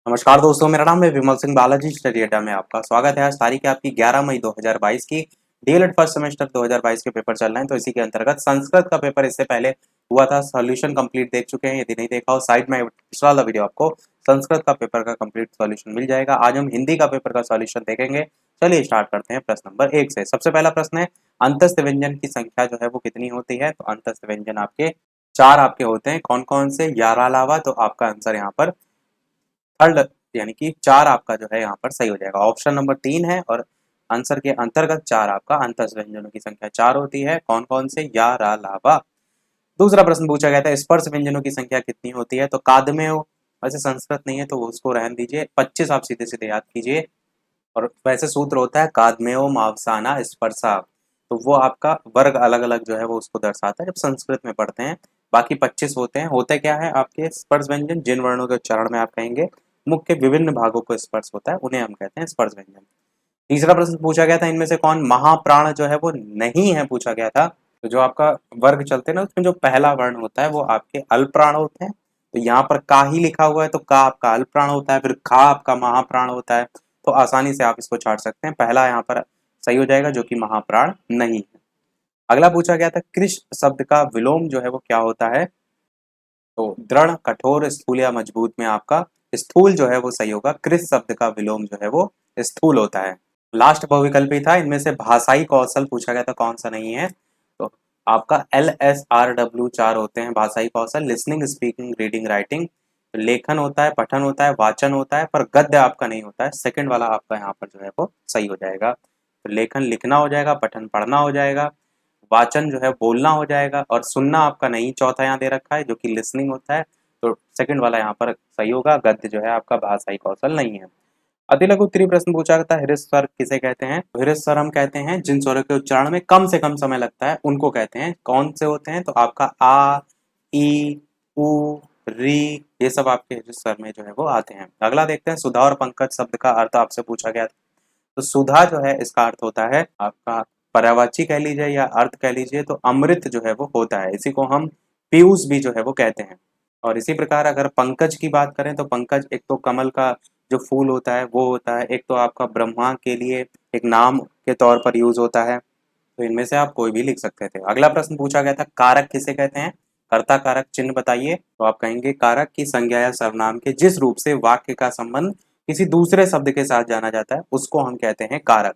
नमस्कार दोस्तों, मेरा नाम है विमल सिंह बालाजी। स्टडी अड्डा में आपका स्वागत है। आज तारीख है आपकी 11 मई 2022 की। डीएलएड फर्स्ट सेमेस्टर 2022 के पेपर चल रहे हैं, तो इसी के अंतर्गत संस्कृत का पेपर इससे पहले हुआ था। सॉल्यूशन कंप्लीट देख चुके हैं। यदि नहीं देखा हो, साइड में पिछला वाला वीडियो आपको संस्कृत का पेपर का कंप्लीट सॉल्यूशन मिल जाएगा। आज हम हिंदी का पेपर का सॉल्यूशन देखेंगे। चलिए स्टार्ट करते हैं प्रश्न नंबर 1 से। सबसे पहला प्रश्न है, अंतस्थ व्यंजन की संख्या जो है वो कितनी होती है? तो अंतस्थ व्यंजन आपके 4 आपके होते हैं। कौन कौन से? यारा अलावा। तो आपका आंसर यहाँ पर थर्ड यानी कि 4 आपका जो है यहाँ पर सही हो जाएगा। ऑप्शन नंबर 3 है और आंसर के अंतर्गत 4 आपका अंतस्थ व्यंजनों की संख्या 4 होती है। कौन कौन से? या, रा, ला, वा। दूसरा प्रश्न पूछा गया था, स्पर्श व्यंजनों की संख्या कितनी होती है? तो कादमेय, वैसे संस्कृत नहीं है तो उसको रहने दीजिए, 25 आप सीधे सीधे याद कीजिए। और वैसे सूत्र होता है कादमेयो मावसाना स्पर्शा। तो वो आपका वर्ग अलग अलग जो है वो उसको दर्शाता है जब संस्कृत में पढ़ते हैं। बाकी 25 होते हैं। होते क्या है आपके स्पर्श व्यंजन? जिन वर्णों के उच्चारण में आप कहेंगे मुख के विभिन्न भागों को स्पर्श होता है, उन्हें हम कहते हैं स्पर्श व्यंजन। तीसरा प्रश्न पूछा गया था, इनमें से कौन महाप्राण जो है वो नहीं है? पूछा गया था। तो जो आपका वर्ग चलते हैं ना, उसमें जो पहला वर्ण होता है वो आपके अल्पप्राण होते हैं। तो यहाँ पर का ही लिखा हुआ है तो का आपका अल्पप्राण होता है, फिर खा आपका महाप्राण होता है। तो आसानी से आप इसको छाट सकते हैं। पहला यहाँ पर सही हो जाएगा जो कि महाप्राण नहीं है। अगला पूछा गया था, कृष शब्द का विलोम जो है वो क्या होता है? तो दृढ़, कठोर, स्थूल या मजबूत में आपका स्थूल जो है वो सही होगा। कृष शब्द का विलोम जो है वो स्थूल होता है। लास्ट बहुविकल्पी था, इनमें से भाषाई कौशल पूछा गया था, कौन सा नहीं है? तो आपका LSRW 4 होते हैं भाषाई कौशल। Listening, speaking, reading, writing. लेखन होता है, पठन होता है, वाचन होता है, पर गद्य आपका नहीं होता है। सेकंड वाला आपका यहाँ पर जो है वो सही हो जाएगा। तो लेखन लिखना हो जाएगा, पठन पढ़ना हो जाएगा, वाचन जो है बोलना हो जाएगा, और सुनना आपका नहीं चौथा यहाँ दे रखा है जो कि लिसनिंग होता है। तो सेकंड वाला यहाँ पर सही होगा। गद्य जो है आपका भाषाई कौशल नहीं है। अतिलघु उत्तरीय प्रश्न पूछा जाता है, हृस्व स्वर किसे कहते हैं? तो हृस्व स्वर हम कहते हैं जिन स्वरों के उच्चारण में कम से कम समय लगता है, उनको कहते हैं। कौन से होते हैं? तो आपका आ, ई, उ, री, ये सब आपके हृस्व स्वर में जो है वो आते हैं। अगला देखते हैं, सुधा और पंकज शब्द का अर्थ आपसे पूछा गया था। तो सुधा जो है इसका अर्थ होता है आपका पर्यायवाची कह लीजिए या अर्थ कह लीजिए, तो अमृत जो है वो होता है। इसी को हम पीयूष भी जो है वो कहते हैं। और इसी प्रकार अगर पंकज की बात करें तो पंकज एक तो कमल का जो फूल होता है वो होता है, एक तो आपका ब्रह्मा के लिए एक नाम के तौर पर यूज होता है। तो इनमें से आप कोई भी लिख सकते थे। अगला प्रश्न पूछा गया था, कारक किसे कहते हैं? कर्ता कारक चिन्ह बताइए। तो आप कहेंगे कारक की संज्ञा या सर्वनाम के जिस रूप से वाक्य का संबंध किसी दूसरे शब्द के साथ जाना जाता है उसको हम कहते हैं कारक।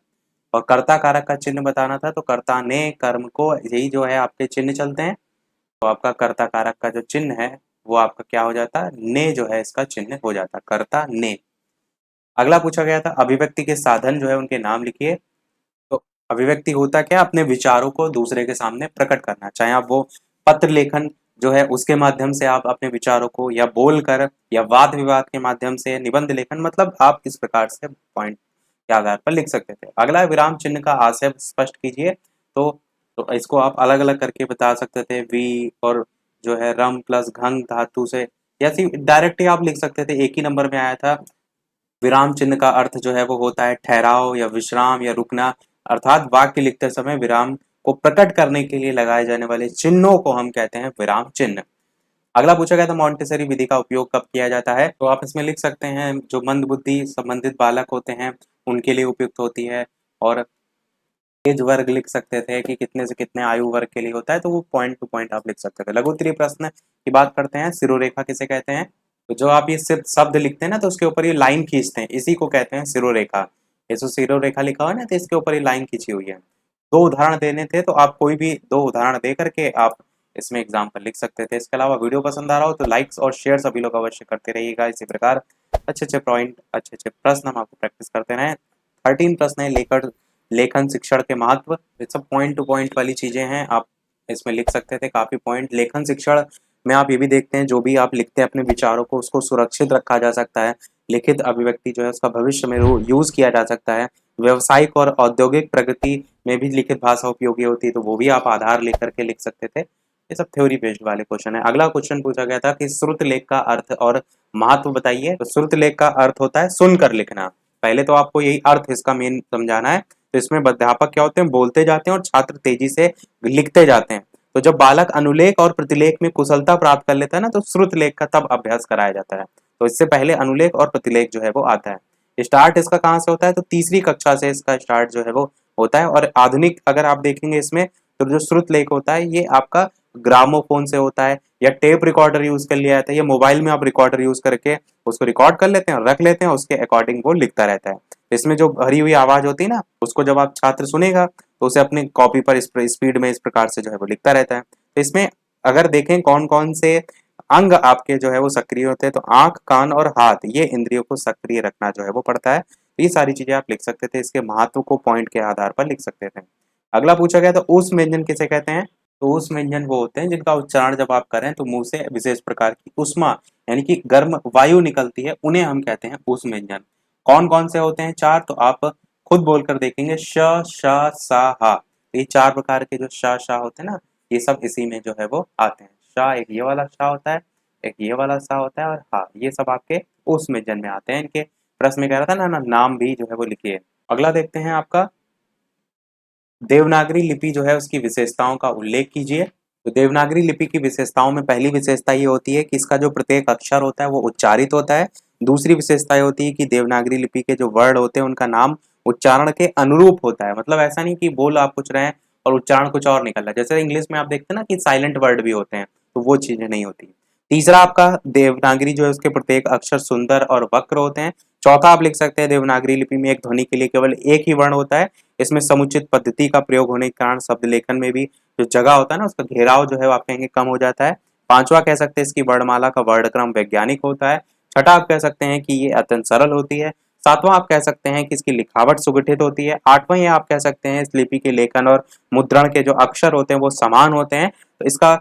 और कर्ता कारक का चिन्ह बताना था तो कर्ता ने कर्म को, यही जो है आपके चिन्ह चलते हैं। तो आपका कर्ता कारक का जो चिन्ह है वो आपका क्या हो जाता है? ने जो है इसका चिन्ह हो जाता है, कर्ता ने। अगला पूछा गया था, अभिव्यक्ति के साधन जो है उनके नाम लिखिए। तो अभिव्यक्ति होता क्या? अपने विचारों को दूसरे के सामने प्रकट करना, चाहे आप वो पत्र लेखन जो है उसके माध्यम से आप अपने विचारों को, या बोलकर, या वाद विवाद के माध्यम से, निबंध लेखन, मतलब आप इस प्रकार से पॉइंट के आधार पर लिख सकते थे। अगला, विराम चिन्ह का आशय स्पष्ट कीजिए। तो इसको आप अलग अलग करके बता सकते थे। वी और जो है रम प्लस घंग धातु से, या डायरेक्ट ही आप लिख सकते थे। एक ही नंबर में आया था। विराम चिन्ह का अर्थ जो है वो होता है ठहराव या विश्राम या रुकना, अर्थात वाक्य लिखते समय विराम को प्रकट करने के लिए लगाए जाने वाले चिन्हों को हम कहते हैं विराम चिन्ह। अगला पूछा गया था, मॉन्टेसरी विधि का उपयोग कब किया जाता है? तो आप इसमें लिख सकते हैं जो मंद बुद्धि संबंधित बालक होते हैं उनके लिए उपयुक्त होती है। और एज वर्ग लिख सकते थे कि कितने से कितने आयु वर्ग के लिए होता है, तो वो पॉइंट टू पॉइंट आप लिख सकते थे। लघु उत्तरीय प्रश्न की बात करते हैं, सिरोरेखा किसे कहते हैं? तो जो आप ये सिर्फ शब्द लिखते हैं ना तो उसके ऊपर ये लाइन खींचते हैं, इसी को कहते हैं सिरोरेखा। ये जो सिरोरेखा लिखा हुआ है ना, तो इसके ऊपर ये लाइन खींची हुई है। 2 उदाहरण देने थे तो आप कोई भी 2 उदाहरण दे करके आप इसमें एग्जाम्पल लिख सकते थे। इसके अलावा वीडियो पसंद आ रहा हो तो लाइक्स और शेयर सभी लोग अवश्य करते रहिएगा। इसी प्रकार अच्छे अच्छे पॉइंट, अच्छे अच्छे प्रश्न हम आपको प्रैक्टिस करते रहें। 13 प्रश्न है, लेकर लेखन शिक्षण के महत्व। ये सब पॉइंट टू पॉइंट वाली चीजें हैं, आप इसमें लिख सकते थे काफी पॉइंट। लेखन शिक्षण में आप ये भी देखते हैं, जो भी आप लिखते हैं अपने विचारों को उसको सुरक्षित रखा जा सकता है। लिखित अभिव्यक्ति जो है उसका भविष्य में यूज किया जा सकता है। व्यवसायिक और औद्योगिक प्रगति में भी लिखित भाषा उपयोगी होती है, तो वो भी आप आधार लेकर के लिख सकते थे। ये सब थ्योरी बेस्ड वाले क्वेश्चन है। अगला क्वेश्चन पूछा गया था कि श्रुत लेख का अर्थ और महत्व बताइए। तो श्रुत लेख का अर्थ होता है सुनकर लिखना। पहले तो आपको यही अर्थ इसका मेन समझाना है। तो इसमें अध्यापक क्या होते हैं? बोलते जाते हैं और छात्र तेजी से लिखते जाते हैं। तो जब बालक अनुलेख और प्रतिलेख में कुशलता प्राप्त कर लेता है ना, तो श्रुत लेख का तब अभ्यास कराया जाता है। तो इससे पहले अनुलेख और प्रतिलेख जो है वो आता है। स्टार्ट इसका कहाँ से होता है, तो तीसरी कक्षा से इसका स्टार्ट जो है वो होता है। और आधुनिक अगर आप देखेंगे इसमें, तो जो श्रुत लेख होता है ये आपका ग्रामोफोन से होता है, या टेप रिकॉर्डर यूज कर लिया जाता है, या मोबाइल में आप रिकॉर्डर यूज करके उसको रिकॉर्ड कर लेते हैं और रख लेते हैं, उसके अकॉर्डिंग वो लिखता रहता है। इसमें जो भरी हुई आवाज होती है ना, उसको जब आप छात्र सुनेगा तो उसे अपने कॉपी पर स्पीड में इस प्रकार से जो है वो लिखता रहता है। तो इसमें अगर देखें कौन कौन से अंग आपके जो है वो सक्रिय होते हैं, तो आंख, कान और हाथ, ये इंद्रियों को सक्रिय रखना जो है वो पड़ता है। तो ये सारी चीजें आप लिख सकते थे, इसके महत्व को पॉइंट के आधार पर लिख सकते थे। अगला पूछा गया, तो ऊष्म व्यंजन किसे कहते हैं, तो ऊष्म व्यंजन वो होते हैं जिनका उच्चारण जब आप करें तो मुंह से विशेष प्रकार की उष्मा यानी कि गर्म वायु निकलती है, उन्हें हम कहते हैं ऊष्म व्यंजन। कौन कौन से होते हैं चार, तो आप खुद बोलकर देखेंगे, श, श, सा, हा। ये चार प्रकार के जो श, श होते हैं ना, ये सब इसी में जो है वो आते हैं। श एक ये वाला श होता है, एक ये वाला सा होता है, और हा, ये सब आपके ऊष्म व्यंजन में आते हैं। इनके प्रश्न में कह रहा था ना, नाम भी जो है वो लिखिए। अगला देखते हैं आपका, देवनागरी लिपि जो है उसकी विशेषताओं का उल्लेख कीजिए। तो देवनागरी लिपि की विशेषताओं में पहली विशेषता ये होती है कि इसका जो प्रत्येक अक्षर होता है वो उच्चारित होता है। दूसरी विशेषता ये होती है कि देवनागरी लिपि के जो वर्ड होते हैं उनका नाम उच्चारण के अनुरूप होता है। मतलब ऐसा नहीं कि बोल आप कुछ रहे हैं और उच्चारण कुछ और निकल रहा है, जैसे इंग्लिश में आप देखते हैं ना कि साइलेंट वर्ड भी होते हैं, तो वो चीजें नहीं होती। तीसरा आपका, देवनागरी जो है उसके प्रत्येक अक्षर सुंदर और वक्र होते हैं। चौथा आप लिख सकते हैं, देवनागरी लिपि में एक ध्वनि के लिए केवल एक ही वर्ण होता है। इसमें समुचित पद्धति का प्रयोग होने के कारण शब्द लेखन में भी जो जगह होता है ना, उसका घेराव जो है आप कहेंगे कम हो जाता है। पांचवा कह सकते हैं, इसकी वर्णमाला का वर्णक्रम वैज्ञानिक होता है। छठा आप कह सकते हैं कि ये अत्यंत सरल होती है। सातवां आप कह सकते हैं कि इसकी लिखावट सुगठित होती है। आठवां ये आप कह सकते हैं, इस लिपि के लेखन और मुद्रण के जो अक्षर होते हैं वो समान होते हैं। तो इसका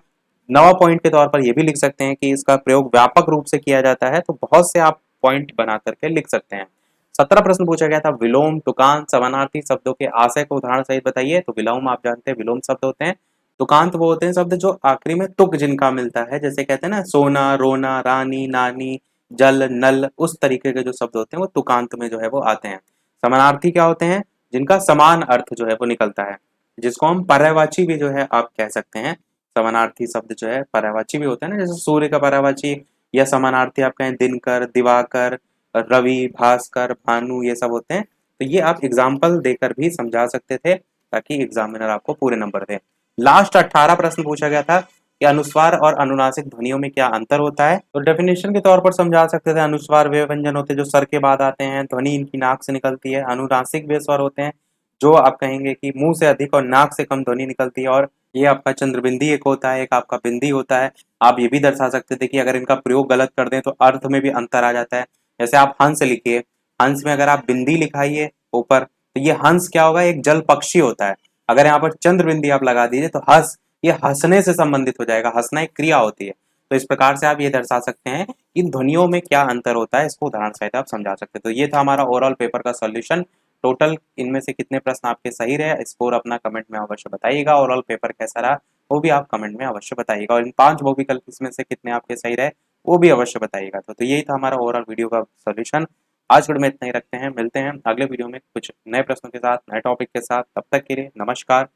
नवा पॉइंट के तौर पर ये भी लिख सकते हैं कि इसका प्रयोग व्यापक रूप से किया जाता है। तो बहुत से आप पॉइंट बना करके लिख सकते हैं। 17 प्रश्न पूछा गया था, विलोम, तुकांत, समानार्थी शब्दों के आशय को उदाहरण सहित बताइए। तो विलोम आप जानते हैं, विलोम शब्द होते हैं। तुकांत वो होते हैं शब्द जो आखिरी में तुक जिनका मिलता है, जैसे कहते हैं ना सोना, रोना, रानी, नानी, जल, नल, उस तरीके के जो शब्द होते हैं वो तुकांत में जो है वो आते हैं। समानार्थी क्या होते हैं, जिनका समान अर्थ जो है वो निकलता है, जिसको हम पर्यायवाची भी जो है आप कह सकते हैं। समानार्थी शब्द जो है पर्यायवाची भी होता है ना, जैसे सूर्य का पर्यायवाची या समानार्थी आप कहें दिनकर, दिवाकर, रवि, भास्कर, भानु, ये सब होते हैं। तो ये आप एग्जाम्पल देकर भी समझा सकते थे ताकि एग्जामिनर आपको पूरे नंबर दे। लास्ट 18 प्रश्न पूछा गया था कि अनुस्वार और अनुनासिक ध्वनियों में क्या अंतर होता है। तो डेफिनेशन के तौर पर समझा सकते थे, अनुस्वार वे व्यंजन होते हैं जो सर के बाद आते हैं, ध्वनि इनकी नाक से निकलती है। अनुनासिक वे स्वर होते हैं जो आप कहेंगे कि मुंह से अधिक और नाक से कम ध्वनि निकलती है। और ये आपका चंद्रबिंदी एक होता है, एक आपका बिंदी होता है। आप ये भी दर्शा सकते थे कि अगर इनका प्रयोग गलत कर दें तो अर्थ में भी अंतर आ जाता है। जैसे आप हंस लिखिए, हंस में अगर आप बिंदी लिखाइए ऊपर, तो ये हंस क्या होगा, एक जल पक्षी होता है। अगर यहाँ पर चंद्र बिंदी आप लगा दीजिए तो हंस, ये हंसने से संबंधित हो जाएगा, हंसना एक क्रिया होती है। तो इस प्रकार से आप ये दर्शा सकते हैं इन ध्वनियों में क्या अंतर होता है, इसको उदाहरण सहित आप समझा सकते हैं। तो ये था हमारा ओवरऑल पेपर का सॉल्यूशन। टोटल इनमें से कितने प्रश्न आपके सही रहे, स्कोर अपना कमेंट में अवश्य बताइएगा। ओवरऑल पेपर कैसा रहा वो भी आप कमेंट में अवश्य बताइएगा, और इन 5 विकल्प इसमें से कितने आपके सही रहे वो भी अवश्य बताइएगा। तो यही था हमारा ओवरऑल वीडियो का सॉल्यूशन। आज के वीडियो में इतना ही रखते हैं, मिलते हैं अगले वीडियो में कुछ नए प्रश्नों के साथ, नए टॉपिक के साथ। तब तक के लिए नमस्कार,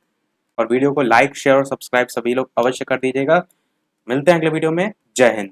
और वीडियो को लाइक, शेयर और सब्सक्राइब सभी लोग अवश्य कर दीजिएगा। मिलते हैं अगले वीडियो में। जय हिंद।